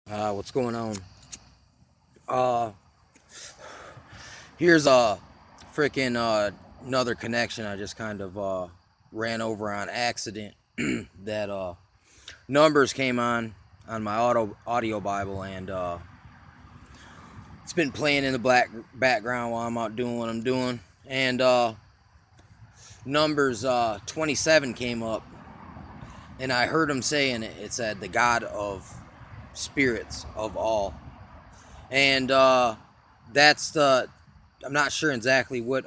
What's going on? Uh, Here's a freaking another connection I just kind of ran over on accident. That numbers came on my audio Bible, and it's been playing in the black background while I'm out doing what I'm doing. And numbers 27 came up, and I heard him saying it. It said the God of spirits of all, and that's the I'm not sure exactly what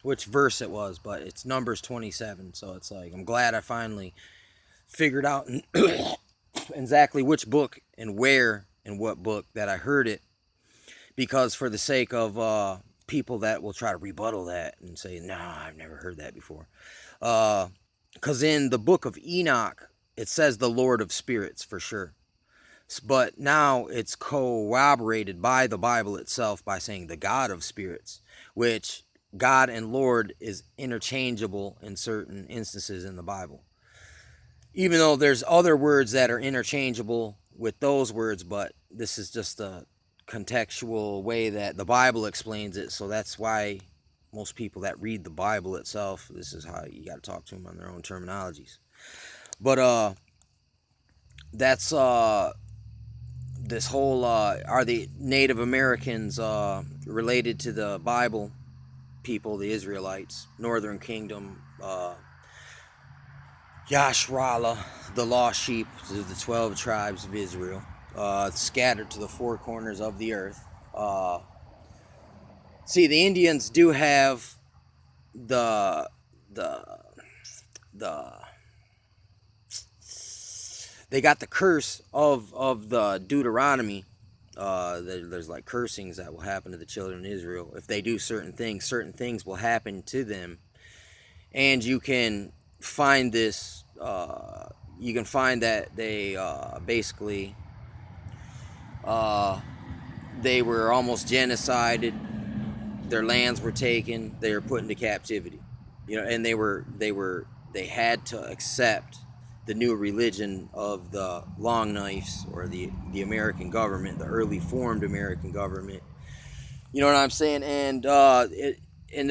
which verse it was, but it's Numbers 27. So it's like I'm glad I finally figured out exactly which book and where and what book that I heard it, because for the sake of people that will try to rebuttal that and say, "Nah, I've never heard that before," because in the book of Enoch it says the Lord of Spirits for sure. But now it's corroborated by the Bible itself by saying the God of spirits, which God and Lord is interchangeable in certain instances in the Bible. Even though there's other words that are interchangeable with those words, but this is just a contextual way that the Bible explains it. So that's why most people that read the Bible itself, this is how you got to talk to them on their own terminologies. But that's this whole are the Native Americans related to the Bible people, the Israelites, Northern Kingdom, Yashrala, the lost sheep of the 12 tribes of Israel, scattered to the four corners of the earth. See, the Indians do have the the the they got the curse of the Deuteronomy. There's like cursings that will happen to the children of Israel if they do certain things. Certain things will happen to them, and you can find this. You can find that they basically they were almost genocided. Their lands were taken. They were put into captivity. And they had to accept the new religion of the Long Knives, or the American government, the early formed American government. You know what I'm saying? And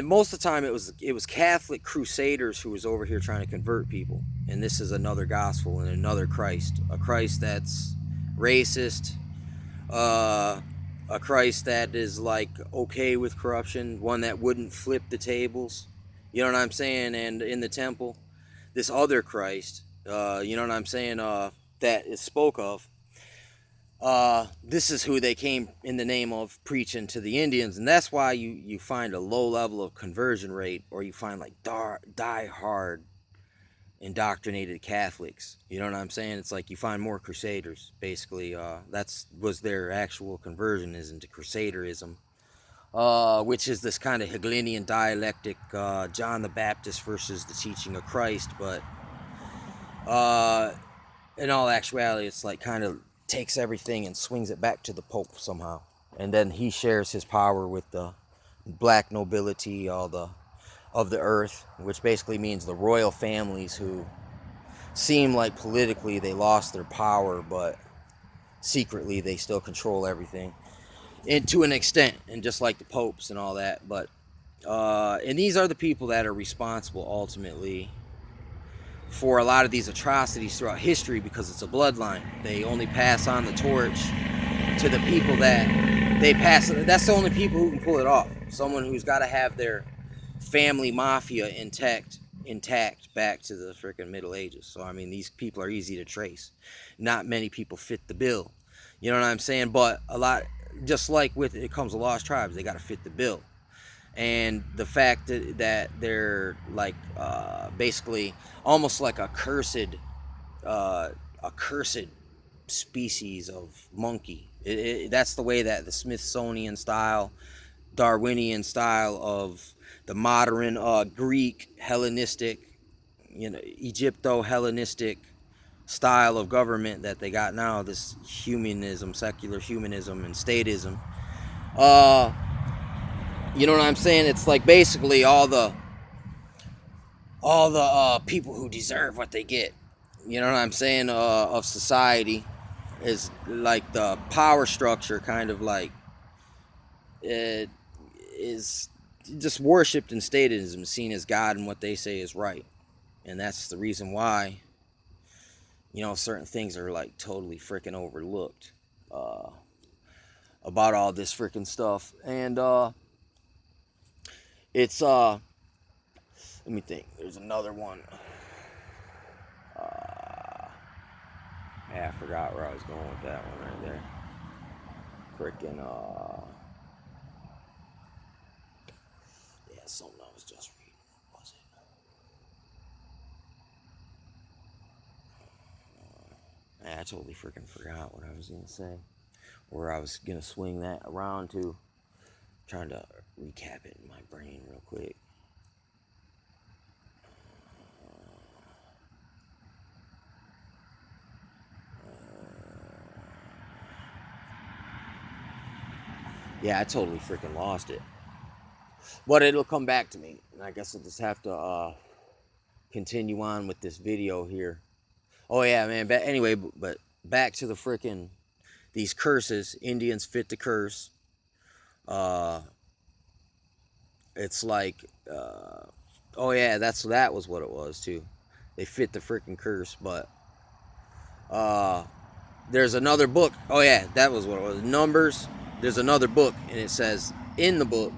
most of the time it was Catholic crusaders who was over here trying to convert people. And this is another gospel and another Christ, a Christ that's racist, a Christ that is like okay with corruption, one that wouldn't flip the tables. You know what I'm saying? And in the temple, this other Christ, you know what I'm saying, that is spoke of. This is who they came in the name of preaching to the Indians, and that's why you find a low level of conversion rate, or you find like die hard indoctrinated Catholics. You know what I'm saying? It's like you find more Crusaders. Basically, that's was their actual conversion is into Crusaderism, which is this kind of Hegelian dialectic, John the Baptist versus the teaching of Christ. But in all actuality, it's like kind of takes everything and swings it back to the Pope somehow, and then he shares his power with the black nobility, all the of the earth, which basically means the royal families who seem like politically they lost their power, but secretly they still control everything, and to an extent, and just like the popes and all that. But and these are the people that are responsible ultimately for a lot of these atrocities throughout history, because it's a bloodline. They only pass on the torch to the people that they pass. That's the only people who can pull it off. Someone who's got to have their family mafia intact back to the freaking Middle Ages. So I mean, these people are easy to trace. Not many people fit the bill. You know what I'm saying? But a lot, just like with it comes to lost tribes, they got to fit the bill. And the fact that they're like basically almost like a cursed species of monkey. That's the way that the Smithsonian style, Darwinian style of the modern Greek Hellenistic, Egypto-Hellenistic style of government that they got now, this humanism, secular humanism, and statism. You know what I'm saying? It's like basically all the people who deserve what they get. You know what I'm saying? Of society, is like the power structure, kind of like it is just worshipped and stated as seen as God and what they say is right. And that's the reason why, you know, certain things are like totally freaking overlooked about all this freaking stuff. And it's let me think, there's another one. Yeah, I forgot where I was going with that one right there. Freaking yeah, something I was just reading. What was it? Yeah, I totally freaking forgot what I was gonna say, where I was gonna swing that around to. Trying to recap it in my brain real quick. Yeah, I totally freaking lost it. But it'll come back to me. And I guess I'll just have to continue on with this video here. Oh yeah, man. But anyway, but back to the freaking these curses. Indians fit the curse. It's like, oh yeah, that was what it was too. They fit the freaking curse. But there's another book. Oh yeah, that was what it was. Numbers. There's another book, and it says in the book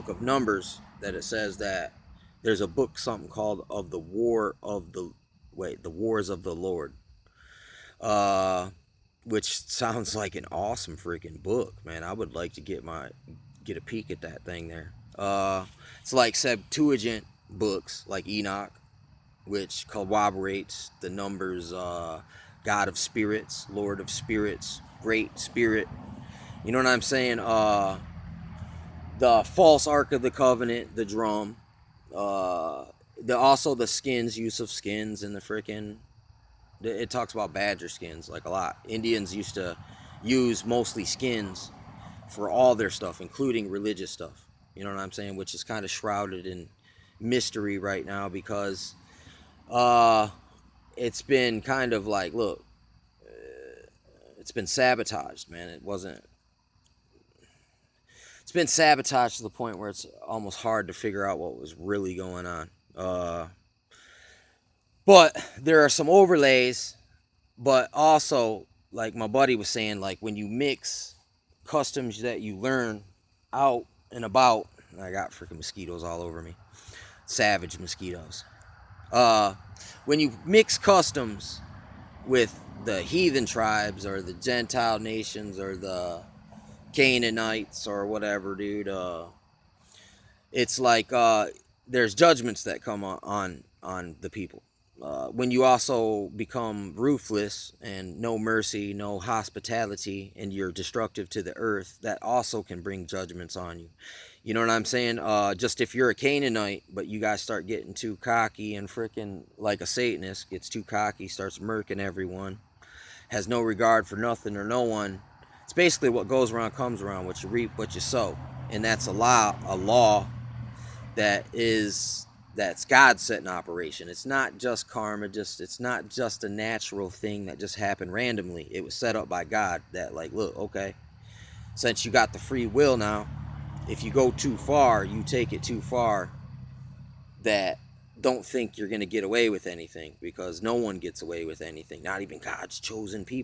of Numbers, that it says that there's a book, something called of the War of the the Wars of the Lord, which sounds like an awesome freaking book, man. I would like to get a peek at that thing there. It's like Septuagint books, like Enoch, which corroborates the Numbers, God of spirits, Lord of spirits, Great Spirit. You know what I'm saying? The false Ark of the Covenant, the drum, also the skins, use of skins, and the freaking, it talks about badger skins like a lot. Indians used to use mostly skins for all their stuff, including religious stuff. You know what I'm saying? Which is kind of shrouded in mystery right now, because it's been kind of like, look, it's been sabotaged, man. It's been sabotaged to the point where it's almost hard to figure out what was really going on. But there are some overlays, but also, like my buddy was saying, like when you mix customs that you learn out and about, I got freaking mosquitoes all over me, savage mosquitoes. When you mix customs with the heathen tribes or the Gentile nations or the Canaanites or whatever, dude, it's like there's judgments that come on the people. When you also become ruthless and no mercy, no hospitality, and you're destructive to the earth, that also can bring judgments on you. You know what I'm saying? Just if you're a Canaanite, but you guys start getting too cocky and freaking like a Satanist, gets too cocky, starts murking everyone, has no regard for nothing or no one. It's basically what goes around comes around. What you reap, what you sow. And that's a law that's God set in operation. It's not just karma, it's not just a natural thing that just happened randomly. It was set up by God, that like, look, okay, since you got the free will now, if you go too far, you take it too far, that don't think you're going to get away with anything, because no one gets away with anything, not even God's chosen people.